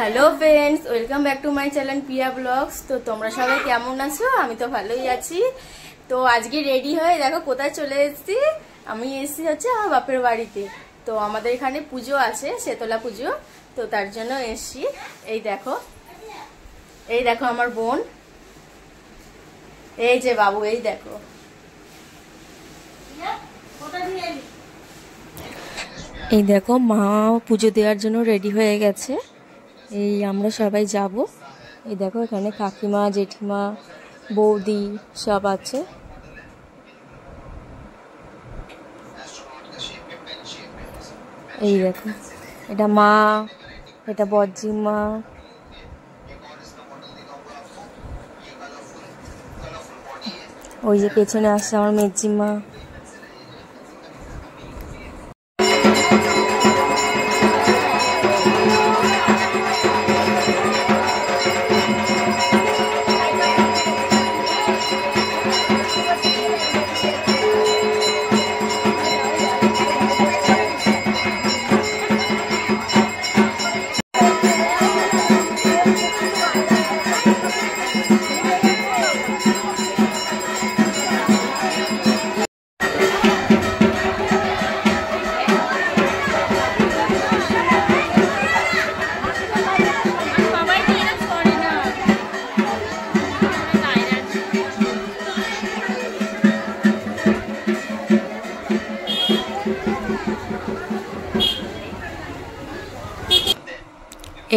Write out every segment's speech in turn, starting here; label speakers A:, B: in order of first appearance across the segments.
A: Hello friends, welcome back to my channel Piya blogs. তো তোমরা সবাই কেমন আছো? আমি তো ভালোই আছি। তো আজকে রেডি হয়ে দেখো কোথায় চলে এসেছি। আমি এসেছি হচ্ছে আমার বাপের বাড়িতে। তো আমাদের এখানে পুজো আছে, শেতলা পুজো। তো তার জন্য এসেছি। এই দেখো আমার বোন, এই যে বাবু, এই দেখো। এই দেখো মা পুজো দেওয়ার জন্য রেডি হয়ে গেছে। এই আমরা সবাই যাব। এই দেখো এখানে কাকিমা, জেঠিমা, বৌদি সব আছে। এই দেখো, এটা মা, এটা বড়জিমা, ওই যে পেছনে আসছে আমার মেজিমা।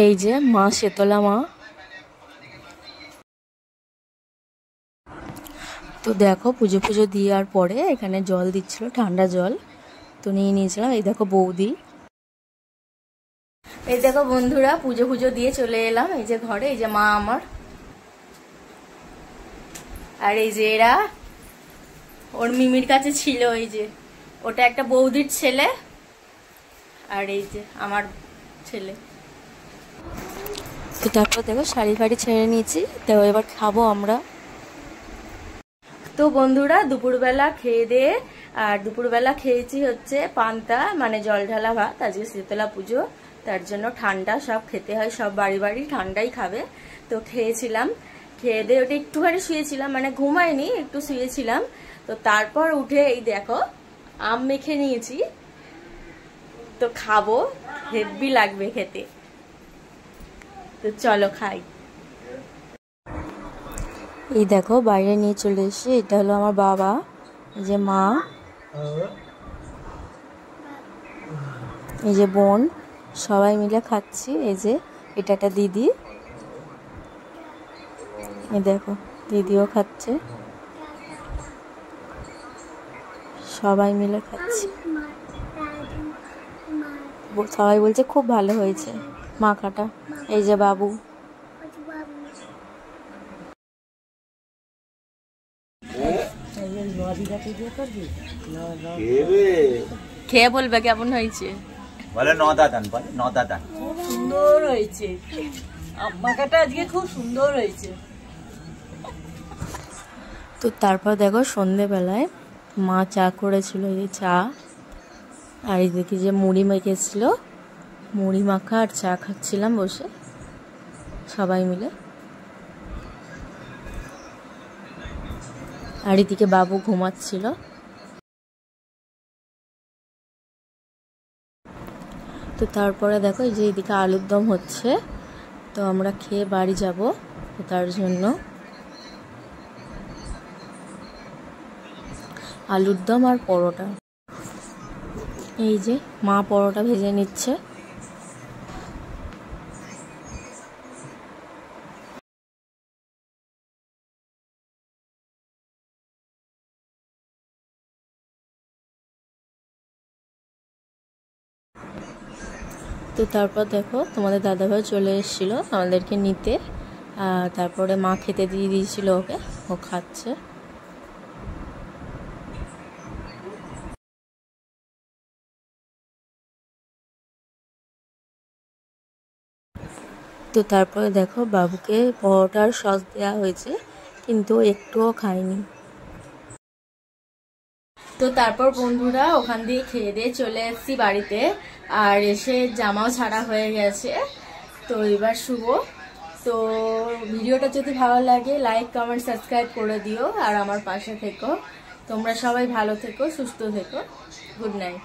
A: এই যে মা শেতলা মা। তো দেখো পুজো পুজো দেওয়ার পরে এখানে জল দিচ্ছিল, ঠান্ডা জল। তো নিয়ে নিয়েছিলাম। এই দেখো বৌদি। এই দেখো বন্ধুরা, পুজো পুজো দিয়ে চলে এলাম এই যে ঘরে। এই যে মা আমার, আর এই যে এরা ওর মিমির কাছে ছিল। এই যে ওটা একটা বৌদির ছেলে, আর এই যে আমার ছেলে। তো তারপর দেখো শাড়ি ফাড়ি ছেড়ে নিয়েছি। তো এবার খাবো আমরা। তো বন্ধুরা দুপুরবেলা খেয়ে দিয়ে, আর দুপুরবেলা খেয়েছি হচ্ছে পান্তা, মানে জল ঢালা ভাত। আজকে শীতলা পুজো, তার জন্য ঠান্ডা সব খেতে হয়, সব বাড়ি বাড়ি ঠান্ডাই খাবে। তো খেয়েছিলাম, খেয়ে দিয়ে ওটা একটুখানি শুয়েছিলাম, মানে ঘুমাইনি, একটু শুয়েছিলাম। তো তারপর উঠে এই দেখো আম মেখে নিয়েছি। তো খাবো, হেভি লাগবে খেতে। তো চলো খাই। এই দেখো বাইরে নিয়ে চলে এসেছি। এটা হলো আমার বাবা, এই যে মা, এই যে বোন, সবাই মিলে খাচ্ছি। এই যে এটা একটা দিদি, এই দেখো দিদিও খাচ্ছে। সবাই মিলে খাচ্ছি। সবাই বলছে খুব ভালো হয়েছে মাখাটা। এই যে বাবু। খেয়ে বলবে কেমন হয়েছে।
B: বলে নদাদান, বলে নদাদান।
C: খুব সুন্দর হয়েছে, মাখাটা আজকে খুব সুন্দর হয়েছে।
A: তো তারপর দেখো সন্ধেবেলায় মা চা করেছিল, এই চা। আর এই দেখি যে মুড়ি মেখেছিল, মুড়ি মাখা আর চা খাচ্ছিলাম বসে সবাই মিলে। আর এদিকে বাবু ঘুমাচ্ছিল। তো তারপরে দেখো এই যে এদিকে আলুর দম হচ্ছে। তো আমরা খেয়ে বাড়ি যাব। তো তার জন্য আলুর দম আর পরোটা। এই যে মা পরোটা ভেজে নিচ্ছে। তো তারপর দেখো তোমাদের দাদাভাই চলে এসেছিলো আমাদেরকে নিতে। আর তারপরে মা খেতে দিয়ে দিয়েছিল ওকে, ও খাচ্ছে। তো তারপরে দেখো বাবুকে পরোটার সস দেওয়া হয়েছে, কিন্তু একটুও খায়নি। তো তারপর বন্ধুরা ওখান দিয়ে খেয়ে দিয়ে চলে এসেছি বাড়িতে। আর এসে জামাও ছাড়া হয়ে গেছে। তো এবার শুভ। তো ভিডিওটা যদি ভালো লাগে লাইক কমেন্ট সাবস্ক্রাইব করে দিও আর আমার পাশে থেকো। তোমরা সবাই ভালো থেকো, সুস্থ থেকো। Good night.